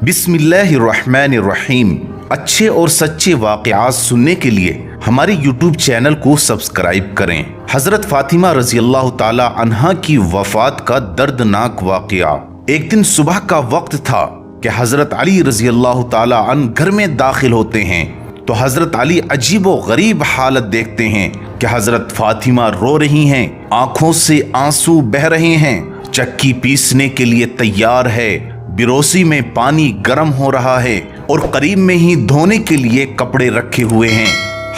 बिस्मिल्लाहिर्रहमानिर्रहीम। अच्छे और सच्चे वाक़यात सुनने के लिए हमारे YouTube चैनल को सब्सक्राइब करें। हजरत फातिमा रजी अल्लाह ताला अन्हा की वफात का दर्दनाक वाक़या। एक दिन सुबह का वक्त था कि हजरत अली रजी अल्लाह ताला अन्हु घर में दाखिल होते हैं तो हजरत अली अजीबो गरीब हालत देखते हैं कि हजरत फातिमा रो रही हैं, आंखों से आंसू बह रहे हैं, चक्की पीसने के लिए तैयार है, बिरोसी में पानी गर्म हो रहा है और करीब में ही धोने के लिए कपड़े रखे हुए हैं।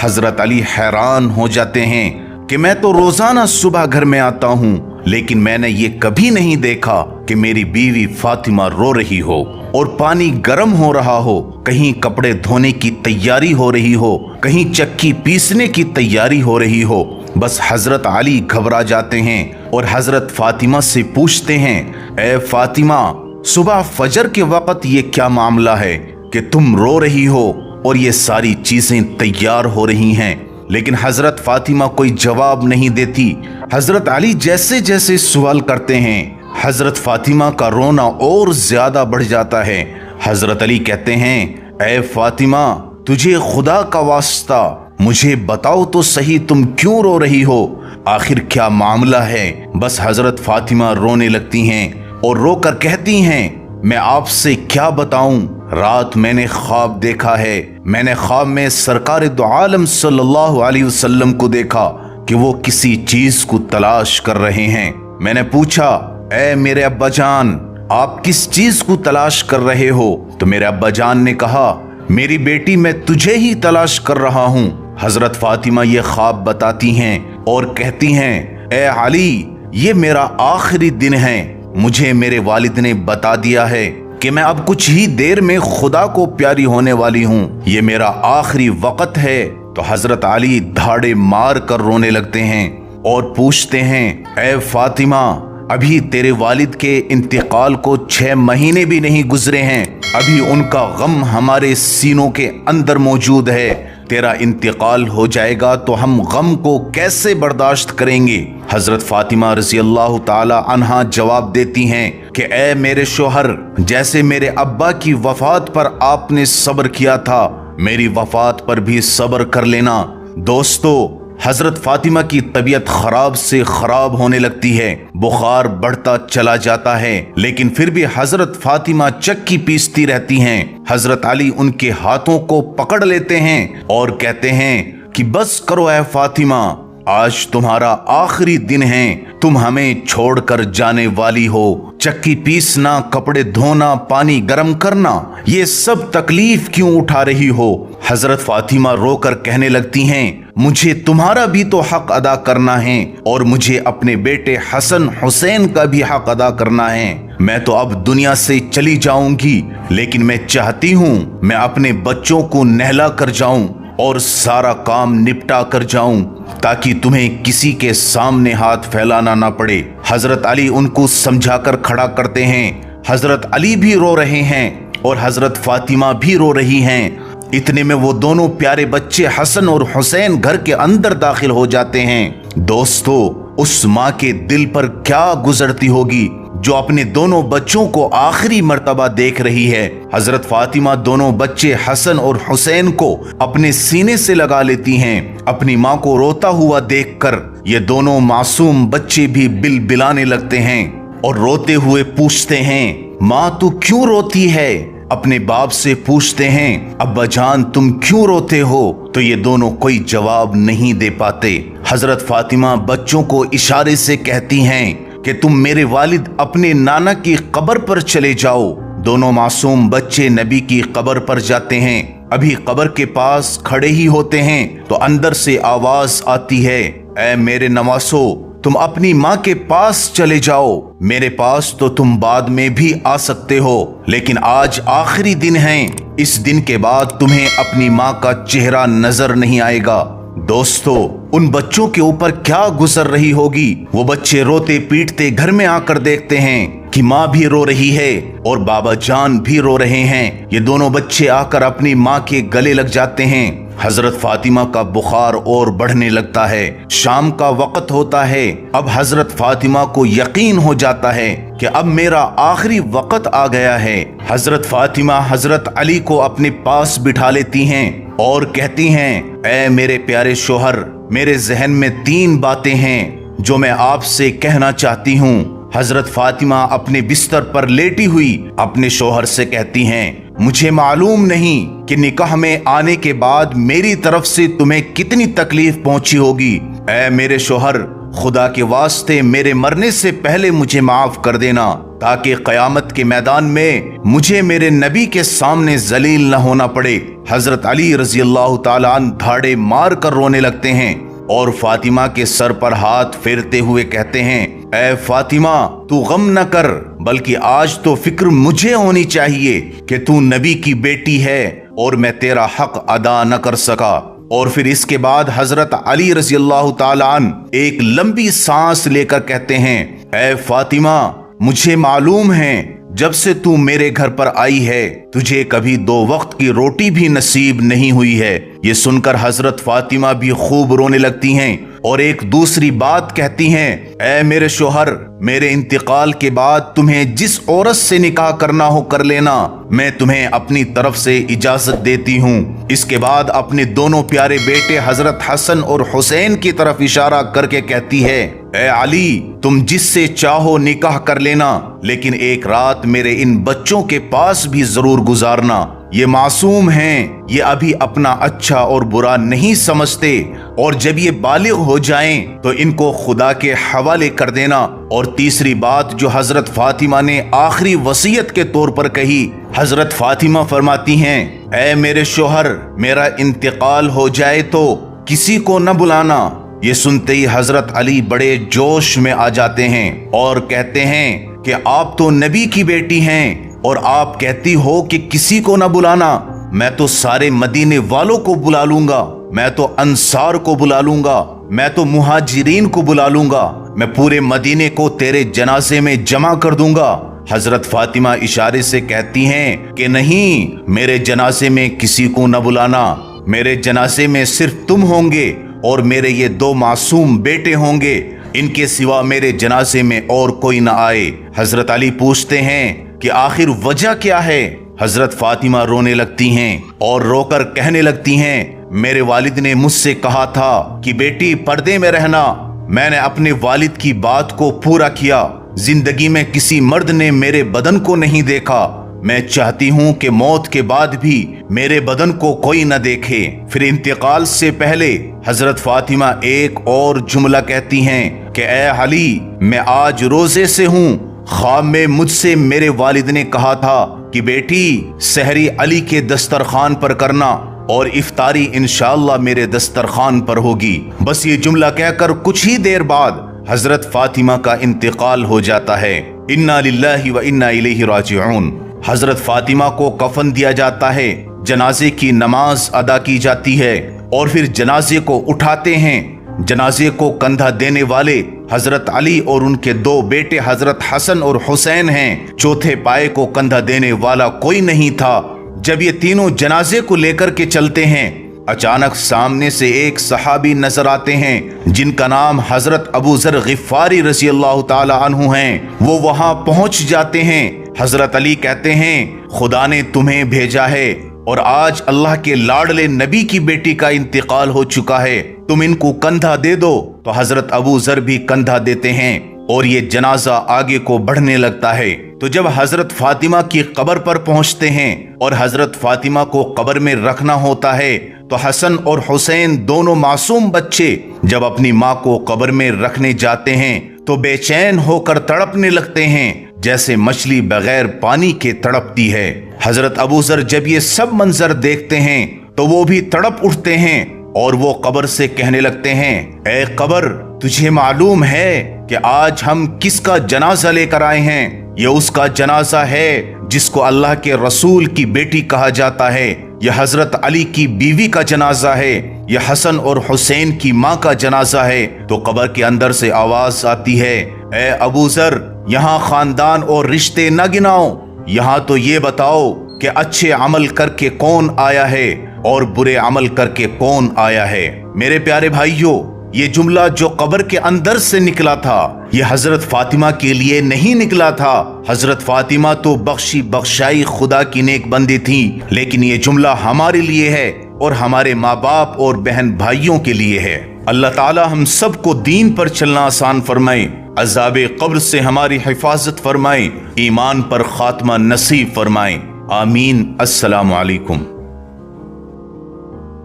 हजरत अली हैरान हो जाते हैं कि मैं तो रोजाना सुबह घर में आता हूँ, लेकिन मैंने ये कभी नहीं देखा कि मेरी बीवी फातिमा रो रही हो और पानी गर्म हो रहा हो, कहीं कपड़े धोने की तैयारी हो रही हो, कहीं चक्की पीसने की तैयारी हो रही हो। बस हजरत अली घबरा जाते हैं और हजरत फातिमा से पूछते हैं, ए फातिमा, सुबह फजर के वक्त ये क्या मामला है कि तुम रो रही हो और ये सारी चीजें तैयार हो रही हैं। लेकिन हजरत फातिमा कोई जवाब नहीं देती। हजरत अली जैसे जैसे सवाल करते हैं, हजरत फातिमा का रोना और ज्यादा बढ़ जाता है। हजरत अली कहते हैं, ए फातिमा, तुझे खुदा का वास्ता मुझे बताओ तो सही, तुम क्यों रो रही हो, आखिर क्या मामला है। बस हजरत फातिमा रोने लगती हैं और रोकर कहती हैं, मैं आपसे क्या बताऊं, रात मैंने ख्वाब देखा है। मैंने ख्वाब में सरकार दो आलम सल्लल्लाहु अलैहि वसल्लम को देखा कि वो किसी चीज को तलाश कर रहे हैं। मैंने पूछा, ए मेरे अब्बा जान, आप किस चीज को तलाश कर रहे हो? तो मेरे अब्बा जान ने कहा, मेरी बेटी, मैं तुझे ही तलाश कर रहा हूँ। हजरत फातिमा ये ख्वाब बताती हैं और कहती हैं, ए अली, ये मेरा आखिरी दिन है। मुझे मेरे वालिद ने बता दिया है कि मैं अब कुछ ही देर में खुदा को प्यारी होने वाली हूँ, ये मेरा आखिरी वक्त है। तो हजरत अली धाड़े मार कर रोने लगते हैं और पूछते हैं, ए फातिमा, अभी तेरे वालिद के इंतकाल को 6 महीने भी नहीं गुजरे हैं, अभी उनका गम हमारे सीनों के अंदर मौजूद है। तेरा इंतकाल हो जाएगा तो हम गम को कैसे बर्दाश्त करेंगे? हजरत फातिमा रजी अल्लाह ताला अन्हा जवाब देती हैं कि ए मेरे शोहर, जैसे मेरे अब्बा की वफात पर आपने सब्र किया था, मेरी वफात पर भी सब्र कर लेना। दोस्तों, हजरत फातिमा की तबीयत खराब से खराब होने लगती है, बुखार बढ़ता चला जाता है, लेकिन फिर भी हजरत फातिमा चक्की पीसती रहती हैं। हजरत अली उनके हाथों को पकड़ लेते हैं और कहते हैं कि बस करो ए फातिमा, आज तुम्हारा आखिरी दिन है, तुम हमें छोड़कर जाने वाली हो। चक्की पीसना, कपड़े धोना, पानी गर्म करना, ये सब तकलीफ क्यों उठा रही हो? हजरत फातिमा रोकर कहने लगती हैं, मुझे तुम्हारा भी तो हक अदा करना है और मुझे अपने बेटे हसन हुसैन का भी हक अदा करना है। मैं तो अब दुनिया से चली जाऊंगी, लेकिन मैं चाहती हूँ मैं अपने बच्चों को नहला कर जाऊं और सारा काम निपटा कर जाऊं, ताकि तुम्हें किसी के सामने हाथ फैलाना ना पड़े। हजरत अली उनको समझाकर खड़ा करते हैं। हजरत अली भी रो रहे हैं और हजरत फातिमा भी रो रही हैं। इतने में वो दोनों प्यारे बच्चे हसन और हुसैन घर के अंदर दाखिल हो जाते हैं। दोस्तों, उस माँ के दिल पर क्या गुजरती होगी जो अपने दोनों बच्चों को आखिरी मर्तबा देख रही है। हजरत फातिमा दोनों बच्चे हसन और हुसैन को अपने सीने से लगा लेती हैं। अपनी माँ को रोता हुआ देखकर ये दोनों मासूम बच्चे भी बिलबिलाने लगते हैं और रोते हुए पूछते हैं, माँ तू क्यों रोती है? अपने बाप से पूछते हैं, अब्बा जान तुम क्यों रोते हो? तो ये दोनों कोई जवाब नहीं दे पाते। हजरत फातिमा बच्चों को इशारे से कहती हैं कि तुम मेरे वालिद अपने नाना की कब्र पर चले जाओ। दोनों मासूम बच्चे नबी की कब्र पर जाते हैं। अभी कब्र के पास खड़े ही होते हैं तो अंदर से आवाज आती है, ऐ मेरे नवासो, तुम अपनी माँ के पास चले जाओ, मेरे पास तो तुम बाद में भी आ सकते हो, लेकिन आज आखिरी दिन है, इस दिन के बाद तुम्हें अपनी माँ का चेहरा नजर नहीं आएगा। दोस्तों, उन बच्चों के ऊपर क्या गुजर रही होगी। वो बच्चे रोते पीटते घर में आकर देखते हैं कि माँ भी रो रही है और बाबा जान भी रो रहे हैं। ये दोनों बच्चे आकर अपनी माँ के गले लग जाते हैं। हजरत फातिमा का बुखार और बढ़ने लगता है। शाम का वक्त होता है। अब हजरत फातिमा को यकीन हो जाता है कि अब मेरा आखिरी वक्त आ गया है। हजरत फातिमा हजरत अली को अपने पास बिठा लेती हैं और कहती हैं, ऐ मेरे प्यारे शोहर, मेरे जहन में 3 बातें हैं जो मैं आपसे कहना चाहती हूँ। हजरत फातिमा अपने बिस्तर पर लेटी हुई अपने शोहर से कहती हैं, मुझे मालूम नहीं कि निकाह में आने के बाद मेरी तरफ से तुम्हें कितनी तकलीफ पहुंची होगी। ऐ मेरे शोहर, खुदा के वास्ते मेरे मरने से पहले मुझे माफ कर देना, ताकि कयामत के मैदान में मुझे मेरे नबी के सामने जलील न होना पड़े। हजरत अली रजी अल्लाह ताला अन्हु धाड़े मार कर रोने लगते हैं और फातिमा के सर पर हाथ फेरते हुए कहते हैं, ऐ फातिमा, तू गम न कर, बल्कि आज तो फिक्र मुझे होनी चाहिए कि तू नबी की बेटी है और मैं तेरा हक अदा न कर सका। और फिर इसके बाद हजरत अली रजी अल्लाह ताला अन्हु एक लंबी सांस लेकर कहते हैं, ऐ फातिमा, मुझे मालूम है जब से तू मेरे घर पर आई है तुझे कभी 2 वक्त की रोटी भी नसीब नहीं हुई है। ये सुनकर हजरत फातिमा भी खूब रोने लगती हैं और एक दूसरी बात कहती हैं, ऐ मेरे शोहर, मेरे इंतकाल के बाद तुम्हें जिस औरत से निकाह करना हो कर लेना, मैं तुम्हें अपनी तरफ से इजाजत देती हूँ। इसके बाद अपने दोनों प्यारे बेटे हजरत हसन और हुसैन की तरफ इशारा करके कहती है, ऐ अली, तुम जिससे चाहो निकाह कर लेना, लेकिन एक रात मेरे इन बच्चों के पास भी जरूर गुजारना। ये मासूम हैं, ये अभी अपना अच्छा और बुरा नहीं समझते, और जब ये बालिग हो जाएं तो इनको खुदा के हवाले कर देना। और तीसरी बात जो हजरत फातिमा ने आखिरी वसीयत के तौर पर कही, हजरत फातिमा फरमाती हैं, ऐ मेरे शोहर, मेरा इंतकाल हो जाए तो किसी को न बुलाना। ये सुनते ही हजरत अली बड़े जोश में आ जाते हैं और कहते हैं कि आप तो नबी की बेटी हैं और आप कहती हो कि किसी को न बुलाना। मैं तो सारे मदीने वालों को बुला लूंगा, मैं तो अंसार को बुला लूंगा, मैं तो मुहाजिरीन को बुला लूंगा, मैं पूरे मदीने को तेरे जनाजे में जमा कर दूंगा। हजरत फातिमा इशारे से कहती हैं कि नहीं, मेरे जनाजे में किसी को न बुलाना, मेरे जनाजे में सिर्फ तुम होंगे और मेरे ये 2 मासूम बेटे होंगे, इनके सिवा मेरे जनाजे में और कोई न आए। हजरत अली पूछते हैं कि आखिर वजह क्या है। हजरत फातिमा रोने लगती हैं और रोकर कहने लगती हैं, मेरे वालिद ने मुझसे कहा था कि बेटी पर्दे में रहना। मैंने अपने वालिद की बात को पूरा किया। जिंदगी में किसी मर्द ने मेरे बदन को नहीं देखा। मैं चाहती हूँ कि मौत के बाद भी मेरे बदन को कोई न देखे। फिर इंतकाल से पहले हजरत फातिमा एक और जुमला कहती हैं कि ऐ अली, मैं आज रोजे से हूँ। ख्वाब में मुझसे मेरे वालिद ने कहा था कि बेटी, सहरी अली के दस्तरखान पर करना और इफ्तारी इंशाअल्लाह मेरे दस्तरखान पर होगी। बस ये जुमला कहकर कुछ ही देर बाद हजरत फातिमा का इंतकाल हो जाता है। इन्ना लिल्लाहि व इन्ना इलैहि राजिऊन। हजरत फातिमा को कफन दिया जाता है, जनाजे की नमाज अदा की जाती है और फिर जनाजे को उठाते हैं। जनाजे को कंधा देने वाले हजरत अली और उनके 2 बेटे हजरत हसन और हुसैन हैं। चौथे पाए को कंधा देने वाला कोई नहीं था। जब ये तीनों जनाजे को लेकर के चलते हैं, अचानक सामने से एक सहाबी नजर आते हैं जिनका नाम हजरत अबू जर गिफारी रज़ी अल्लाह ताला अन्हु हैं। वो वहां पहुंच जाते हैं। हजरत अली कहते हैं, खुदा ने तुम्हें भेजा है और आज अल्लाह के लाडले नबी की बेटी का इंतकाल हो चुका है, तुम इनको कंधा दे दो। तो हजरत अबू जर भी कंधा देते हैं और ये जनाजा आगे को बढ़ने लगता है। तो जब हजरत फातिमा की कब्र पर पहुंचते हैं और हजरत फातिमा को कब्र में रखना होता है, तो हसन और हुसैन दोनों मासूम बच्चे जब अपनी माँ को कब्र में रखने जाते हैं तो बेचैन होकर तड़पने लगते हैं, जैसे मछली बगैर पानी के तड़पती है। हजरत अबू जर जब ये सब मंजर देखते हैं तो वो भी तड़प उठते हैं और वो कब्र से कहने लगते हैं, ऐ कब्र, तुझे मालूम है कि आज हम किसका जनाजा लेकर आए हैं? ये उसका जनाजा है जिसको अल्लाह के रसूल की बेटी कहा जाता है। यह हजरत अली की बीवी का जनाजा है। यह हसन और हुसैन की माँ का जनाजा है। तो कब्र के अंदर से आवाज आती है, ऐ अबू जर, یہاں خاندان اور رشتے نہ گناؤ، یہاں تو یہ بتاؤ کہ اچھے عمل کر کے کون آیا ہے اور برے عمل کر کے کون آیا ہے۔ میرے پیارے بھائیوں، یہ جملہ جو قبر کے اندر سے نکلا تھا یہ حضرت فاطمہ کے لیے نہیں نکلا تھا۔ حضرت فاطمہ تو بخشی بخشائی خدا کی نیک بندی تھی، لیکن یہ جملہ ہمارے لیے ہے اور ہمارے ماں باپ اور بہن بھائیوں کے لیے ہے۔ اللہ تعالی ہم سب کو دین پر چلنا آسان فرمائے، عذاب قبر سے ہماری حفاظت فرمائے، ایمان پر خاتمہ نصیب فرمائے، آمین۔ السلام علیکم۔